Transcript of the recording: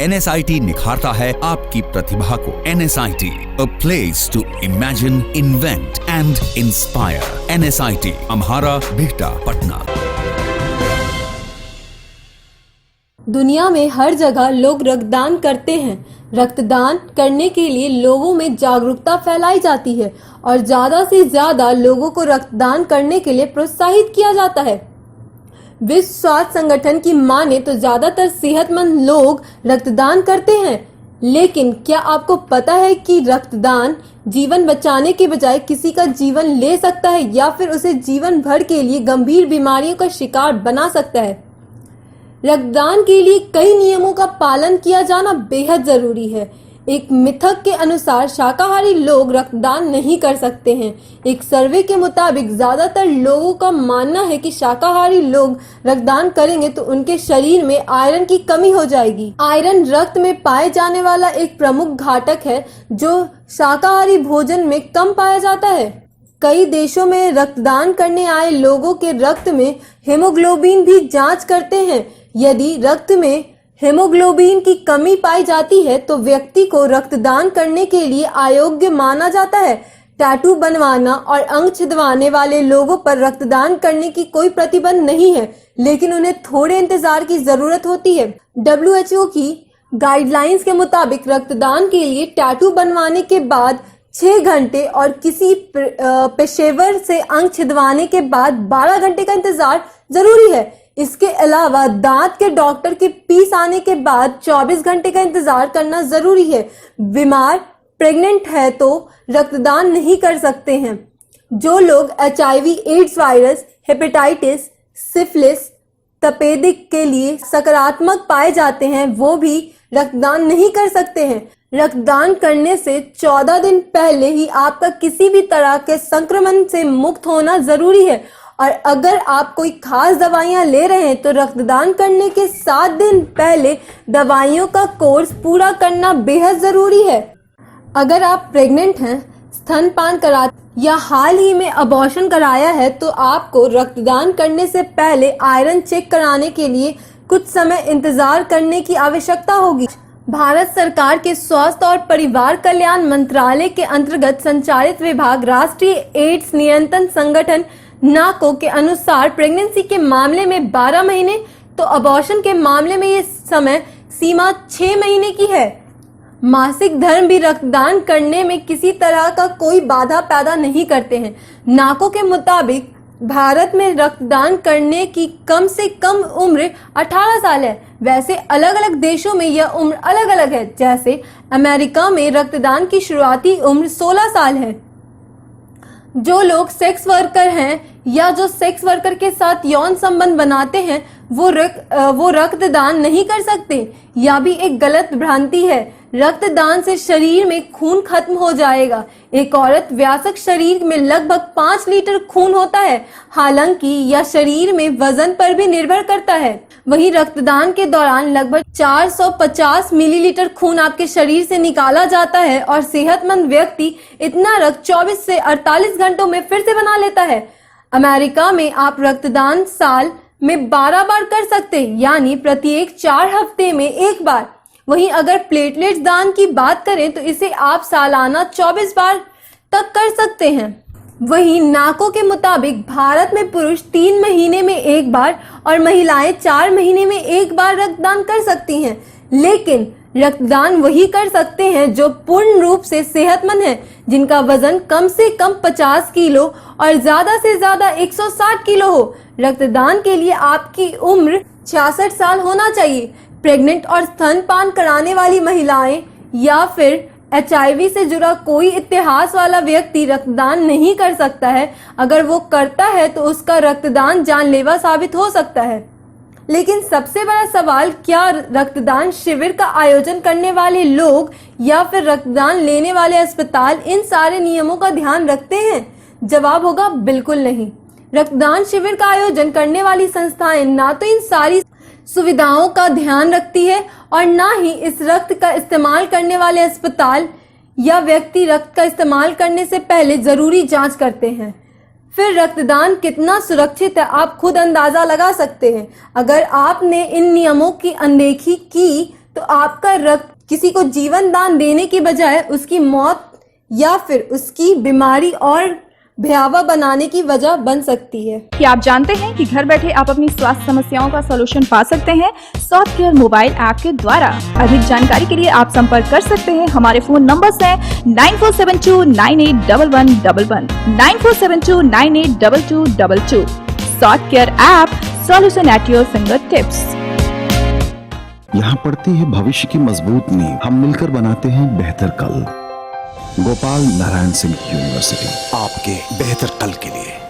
NSIT निखारता है आपकी प्रतिभा को। NSIT, a place to imagine, invent and inspire. NSIT, अम्हारा, Bihta, Patna. दुनिया में हर जगह लोग रक्तदान करते हैं। रक्तदान करने के लिए लोगों में जागरूकता फैलाई जाती है और ज़्यादा से ज़्यादा लोगों को रक्तदान करने के लिए प्रोत्साहित किया जाता है। विश्व स्वास्थ्य संगठन की माने तो ज़्यादातर सेहतमंद लोग रक्तदान करते हैं, लेकिन क्या आपको पता है कि रक्तदान जीवन बचाने के बजाय किसी का जीवन ले सकता है या फिर उसे जीवन भर के लिए गंभीर बीमारियों का शिकार बना सकता है। रक्तदान के लिए कई नियमों का पालन किया जाना बेहद जरूरी है। एक मिथक के अनुसार शाकाहारी लोग रक्तदान नहीं कर सकते हैं। एक सर्वे के मुताबिक ज्यादातर लोगों का मानना है कि शाकाहारी लोग रक्तदान करेंगे तो उनके शरीर में आयरन की कमी हो जाएगी। आयरन रक्त में पाए जाने वाला एक प्रमुख घटक है जो शाकाहारी भोजन में कम पाया जाता है। कई देशों में रक्तदान करने आए लोगों के रक्त में हीमोग्लोबिन भी जांच करते हैं। यदि रक्त में हीमोग्लोबिन की कमी पाई जाती है तो व्यक्ति को रक्तदान करने के लिए अयोग्य माना जाता है। टैटू बनवाना और अंग छिदवाने वाले लोगों पर रक्तदान करने की कोई प्रतिबंध नहीं है, लेकिन उन्हें थोड़े इंतजार की जरूरत होती है। WHO की गाइडलाइंस के मुताबिक रक्तदान के लिए टैटू बनवाने के बाद 6 घंटे और किसी पेशेवर से अंग छिदवाने के बाद 12 घंटे का इंतजार जरूरी है। इसके अलावा दांत के डॉक्टर के फीस आने के बाद 24 घंटे का इंतजार करना जरूरी है। बीमार, प्रेग्नेंट है तो रक्तदान नहीं कर सकते हैं। जो लोग HIV, AIDS virus, hepatitis, syphilis, तपेदिक के लिए सकारात्मक पाए जाते हैं वो भी रक्तदान नहीं कर सकते हैं। रक्तदान करने से 14 दिन पहले ही आपका किसी भी तरह के संक्रमण से मुक्त होना जरूरी है और अगर आप कोई खास दवाइयां ले रहे हैं तो रक्तदान करने के 7 दिन पहले दवाइयों का कोर्स पूरा करना बेहद जरूरी है। अगर आप प्रेग्नेंट हैं, स्तनपान करा या हाल ही में अबॉर्शन कराया है तो आपको रक्तदान करने से पहले आयरन चेक कराने के लिए कुछ समय इंतजार करने की आवश्यकता होगी। भारत सरकार के स्वास्थ्य और परिवार कल्याण मंत्रालय के अंतर्गत संचालित विभाग राष्ट्रीय एड्स नियंत्रण संगठन नाको के अनुसार प्रेगनेंसी के मामले में 12 महीने तो अबॉर्शन के मामले में ये समय सीमा 6 महीने की है। मासिक धर्म भी रक्तदान करने में किसी तरह का कोई बाधा पैदा नहीं करते हैं। नाको के मुताबिक भारत में रक्तदान करने की कम से कम उम्र 18 साल है। वैसे अलग अलग देशों में यह उम्र अलग अलग है। जैसे अमेरिका में रक्तदान की शुरुआती उम्र 16 साल है। जो लोग सेक्स वर्कर हैं या जो सेक्स वर्कर के साथ यौन संबंध बनाते हैं वो रक्तदान नहीं कर सकते। यह भी एक गलत भ्रांति है। रक्तदान से शरीर में खून खत्म हो जाएगा। एक औरत वयस्क शरीर में लगभग 5 लीटर खून होता है, हालांकि यह शरीर में वजन पर भी निर्भर करता है। वहीं रक्तदान के दौरान लगभग 450 मिलीलीटर खून आपके शरीर से निकाला जाता है और सेहतमंद व्यक्ति इतना रक्त 24 से 48 घंटों में फिर से बना लेता है। अमेरिका में आप रक्तदान साल में 12 बार कर सकते हैं, यानी प्रत्येक 4 हफ्ते में 1 बार। वहीं अगर प्लेटलेट्स दान की बात करें तो इसे आप सालाना 24 बार तक कर सकते हैं। वहीं नाको के मुताबिक भारत में पुरुष 3 महीने में 1 बार और महिलाएं 4 महीने में 1 बार रक्तदान कर सकती हैं, लेकिन रक्तदान वही कर सकते हैं जो पूर्ण रूप से सेहतमंद हैं, जिनका वजन कम से कम 50 किलो और ज्यादा से ज्यादा 160 किलो हो। रक्तदान के लिए आपकी उम्र 66 साल होना चाहिए। प्रेग्नेंट और स्तनपान कराने वाली महिलाएं या फिर HIV से जुड़ा कोई इतिहास वाला व्यक्ति रक्तदान नहीं कर सकता है। अगर वो करता है तो उसका रक्तदान जानलेवा साबित हो सकता है। लेकिन सबसे बड़ा सवाल, क्या रक्तदान शिविर का आयोजन करने वाले लोग या फिर रक्तदान लेने वाले अस्पताल इन सारे नियमों का ध्यान रखते हैं? जवाब होगा बिल्कुल नहीं। रक्तदान शिविर का आयोजन करने वाली संस्थाएं ना तो इन सारी सुविधाओं का ध्यान रखती है और ना ही इस रक्त का इस्तेमाल करने वाले अस्पताल या व्यक्ति रक्त का इस्तेमाल करने से पहले जरूरी जांच करते हैं। फिर रक्तदान कितना सुरक्षित है आप खुद अंदाजा लगा सकते हैं। अगर आपने इन नियमों की अनदेखी की तो आपका रक्त किसी को जीवन दान देने के बजाय उसकी मौत या फिर उसकी बीमारी और भयावह बनाने की वजह बन सकती है। क्या आप जानते हैं कि घर बैठे आप अपनी स्वास्थ्य समस्याओं का सलूशन पा सकते हैं सॉफ्ट केयर मोबाइल ऐप के द्वारा। अधिक जानकारी के लिए आप संपर्क कर सकते हैं। हमारे फोन नंबर्स हैं 9472981111, 9472982222। Soft care app, solution at your finger tips. यहाँ पड़ती है भविष्य की मजबूत नींव। हम मिलकर बनाते हैं बेहतर कल। गोपाल नारायण सिंह यूनिवर्सिटी, आपके बेहतर कल के लिए।